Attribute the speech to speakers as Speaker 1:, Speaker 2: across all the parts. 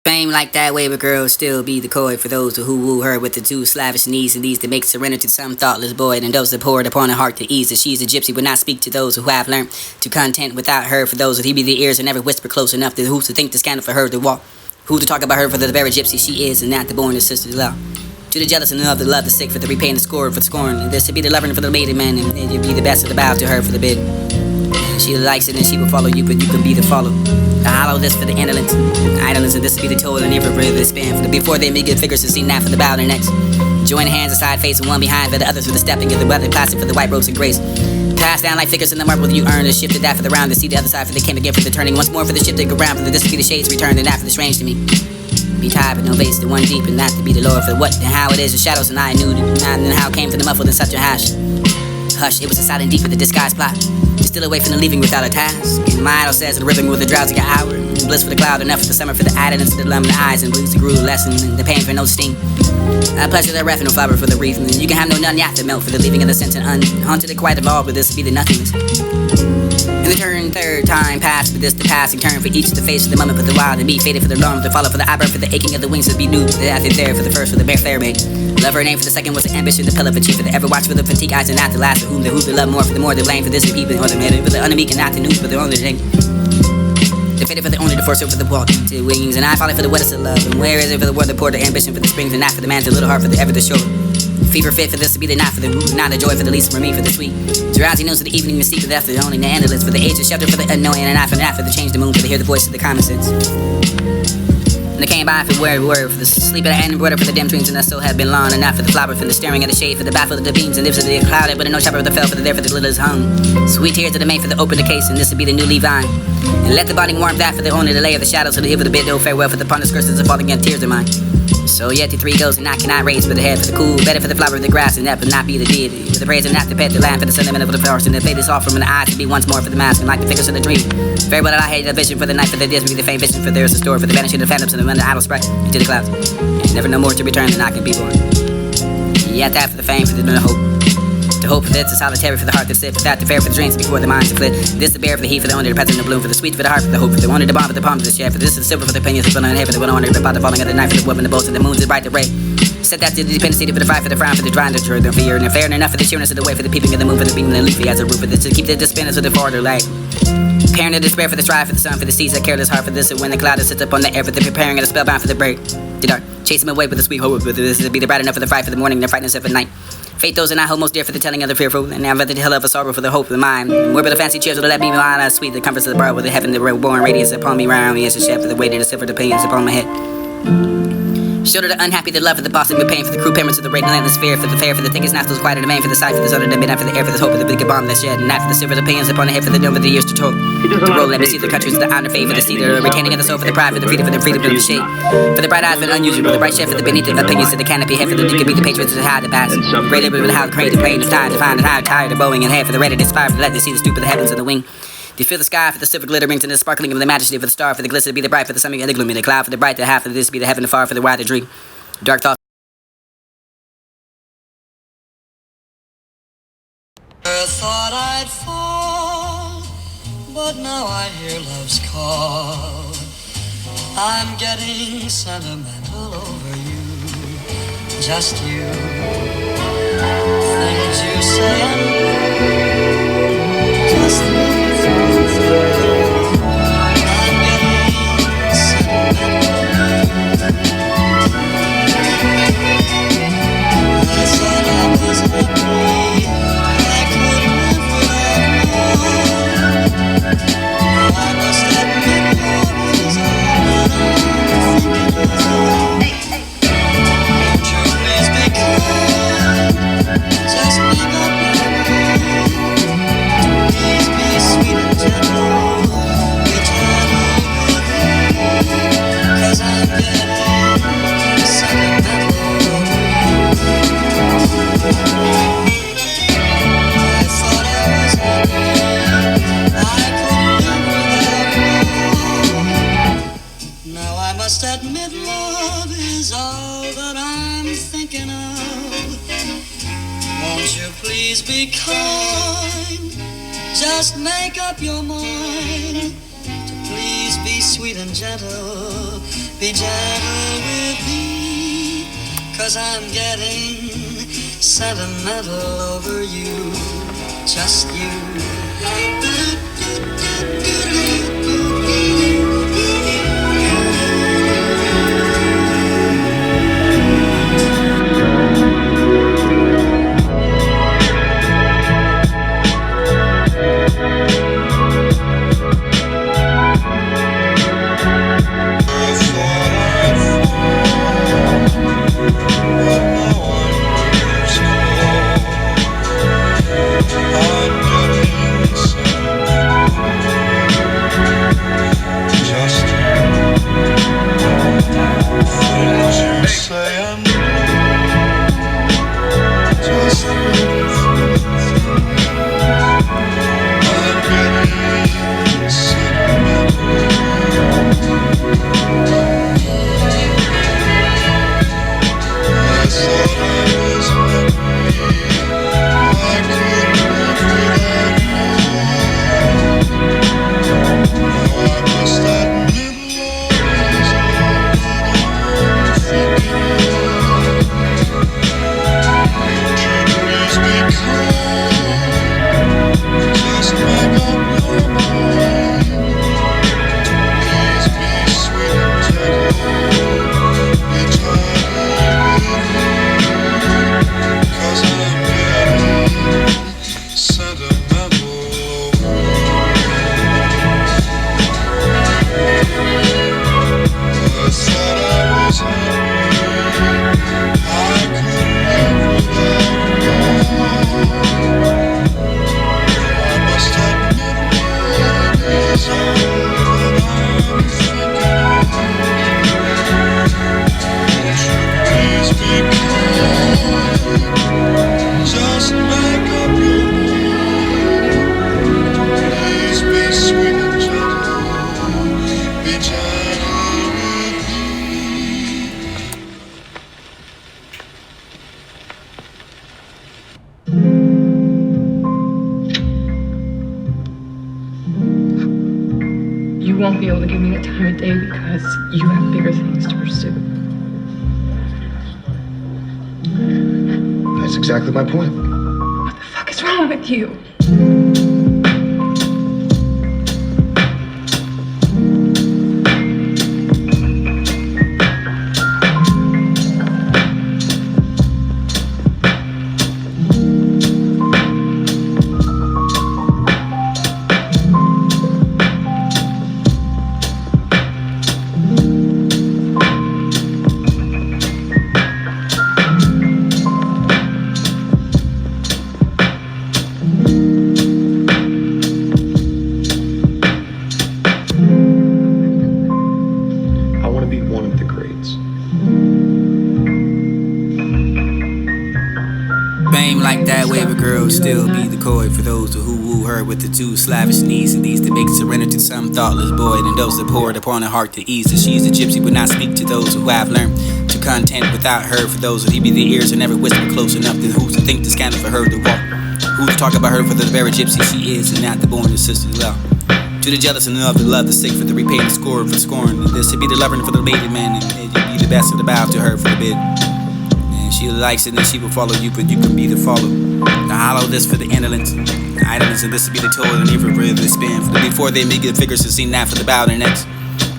Speaker 1: Fame like that way, but girls still be the coy for those who woo her with the two slavish knees and these that make surrender to some thoughtless boy, and those that pour it upon her heart to ease that she's a gypsy would not speak to those who have learned to content without her. For those that he be the ears and never whisper close enough to who's to think the scandal for her to walk, who to talk about her for the very gypsy she is, and not the born sister's love. To the jealous and of the love, the sick for the repaying the score for the scorn, and this to be the lover for the maiden man, and you be the best of the bow to her for the bid. She likes it and she will follow you, but you can be the follow. To hollow this for the indolence, idleness, and this to be the toil and never really the span. For the before they make good figures to see that for the bow their necks. Join hands aside, facing one behind, for the others for the stepping of the weather, plastic for the white robes of grace. Pass down like figures in the marble you earn, and shifted that for the round, to see the other side for the came again for the turning. Once more for the shifting around, for the this to be the shades returned, and that for the strange to me. Be tied but no base, the one deep, and not to be the Lord for the what and how it is, the shadows and I knew, and how came for the muffled in such a hash. Hush, it was a silent deep with the disguised plot. Still away from the leaving without a task. And my idol says the rhythm with a drowsy hour. And bliss for the cloud, enough for the summer, for the idleness of the lump in the eyes, and blues the groove lesson, and the pain for no sting. A pleasure that ref and no flower for the reef. And you can have no none yet to melt for the leaving of the sense and unhaunted it quite evolved, but this be the nothingness. And the turn third time passed, but this the passing turn for each the face of the moment, but the wild and be faded for the alarm, the follow for the eyebrow, for the aching of the wings to be new, the athlete there for the first, for the bare fair mate. Love her name for the second was the ambition, the pillar for chief, for the ever watch for the fatigue eyes, and not the last, for whom the love more, for the more the blame for this the people, or the matter, for the unmeek and not the news, for the only thing. The fitted for the owner, the force for the walk to wings, and I follow for the wettest of love. And where is it for the word, the poor, the ambition for the springs, and not for the man's little heart, for the ever the shore. Fever fit for this to be the not for the root, not the joy for the least, for me for the sweet. Drowsy nose for the evening, the secret after the only the endless, for the age of shelter for the annoying, and not for the change the moon, for the hear the voice of the common sense. And they came by for where we were, for the sleep at the end, water for the dim dreams, and that still had been long, and not for the flower, for the staring at the shade, for the baffle of the beams, and lives of the clouded, but no chopper of the fell, for the there for the little is hung. Sweet tears of the main for the open the case, and this would be the newly vine. And let the body warm that for the owner, the lay of the shadows, for the hill of the bid, no farewell for the ponder skirts of falling and tears of mine. So yet the three goes, and I cannot raise for the head, for the cool, better for the flower of the grass, and that would not be the deity. For the praise and not the pet, the land for the sentiment of the flowers, and the fate is off from the eye to be once more for the mask, and like the figures of the dream. Very well that I hate the vision for the night, for the dismal, the faint vision for there is a store, for the vanishing of the phantoms, and the idle sprite into the clouds. And never no more to return than I can be born. Yet that for the fame, for the no hope. The hope for this, the solitary for the heart that sit, without the fair for the dreams before the minds to flit. This the bear for the heat, for the owner, the present, the bloom, for the sweet for the heart, for the hope, for the wonder, the bomb, for the palm, for the share, for this is the silver for the opinions, for the heaven, for the honor, the pot, the falling of the night, for the woman, the bolts, and the moons, the bright, the ray. Set that to the dependency for the fire, for the frown, for the drying, the truth, the fear, and the fair, and enough for the sheerness of the way, for the peeping of the moon, for the beam, and the leafy as a roof, for this to keep the dispendence of the farther light. Parent of despair for the strive, for the sun, for the seas, a careless heart, for this, and when the cloud sits upon the air, for the preparing of the spellbound for the break. The dark, chase him away with the sweet hope, for this to be the bright enough for the fright, for the morning, the frightness of the night. Fate those and I hold most dear for the telling of the fearful, and never the tale of a sorrow for the hope of the mind. Where but the fancy cheers will let me lie as sweet, the comforts of the bird with the heaven, the reborn radiance upon me round me as a shed for the weight and the silver, the pains upon my head. Shoulder the unhappy, the love for the boss, and the pain for the crew parents of the rate, relentless fear for the fair, for the thickest nostrils, quiet in the vein, for the sight, for the sun, and the midnight, for the air, for the hope of the big bomb that shed, and that for the silver, the pains upon the head, for the dome of the years to toll. The roll, let me see the countries, the honor, faith, for the cedar, retaining of the soul, for the pride, for the freedom of the shade, for the bright eyes, for the unusual, the bright shed, for the beneath the opinions of the canopy, head, for the could be the patriots to hide the past. Great liberty with how the crane, the plane, the time to find the high, tired, the bowing, and head, for the ready, the inspired, for the let to see the stoop of the heavens of the wing. Do you feel the sky for the silver glitter rings and the sparkling of the majesty for the star, for the glitter to be the bright, for the summing and the gloomy, the cloud, for the bright, the half, for this be the heaven, the far, for the wide, the dream. Dark thoughts.
Speaker 2: Never thought I'd fall, but now I hear love's call. I'm getting sentimental over you, just you. Things you say and do, just me. I'm getting sentimental. I said I was happy. Admit love is all that I'm thinking of. Won't you please be kind? Just make up your mind to please be sweet and gentle be gentle with me, 'cause I'm getting sentimental over you, just you.
Speaker 3: You won't be able to give me the time of day because you have bigger things to pursue.
Speaker 4: That's exactly my point.
Speaker 3: What the fuck is wrong with you?
Speaker 1: Fame like that way, but girl still be the coy for those who woo her with the two slavish knees, and these that make surrender to some thoughtless boy, and those that pour it upon her heart to ease. That she's a gypsy would not speak to those who have learned to content without her. For those who be the ears and never whisper close enough to who's to think the scandal for her to walk. Who to talk about her for the very gypsy she is, and not the born sister's love. To the jealous and love, the love, the sick for the repay and score for scorn. And this to be the lover for the maiden man, and you be the best of the bow to her for the bid. She likes it and she will follow you, but you can be the follow. The hollow this for the indolence, the idleness, and this to be the toil and never really the spin. For the before they make the figures to see that for the bow their necks.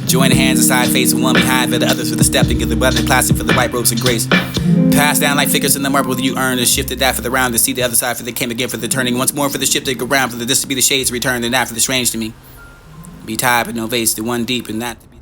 Speaker 1: Join the hands aside, facing one behind for the others for the stepping of the weather, plastic for the white robes and grace. Pass down like figures in the marble that you earned and shifted that for the round to see the other side for the came again for the turning. Once more for the shifting around for the this to be the shades returned and that for the strange to me. Be tied but no vase, the one deep and that to be.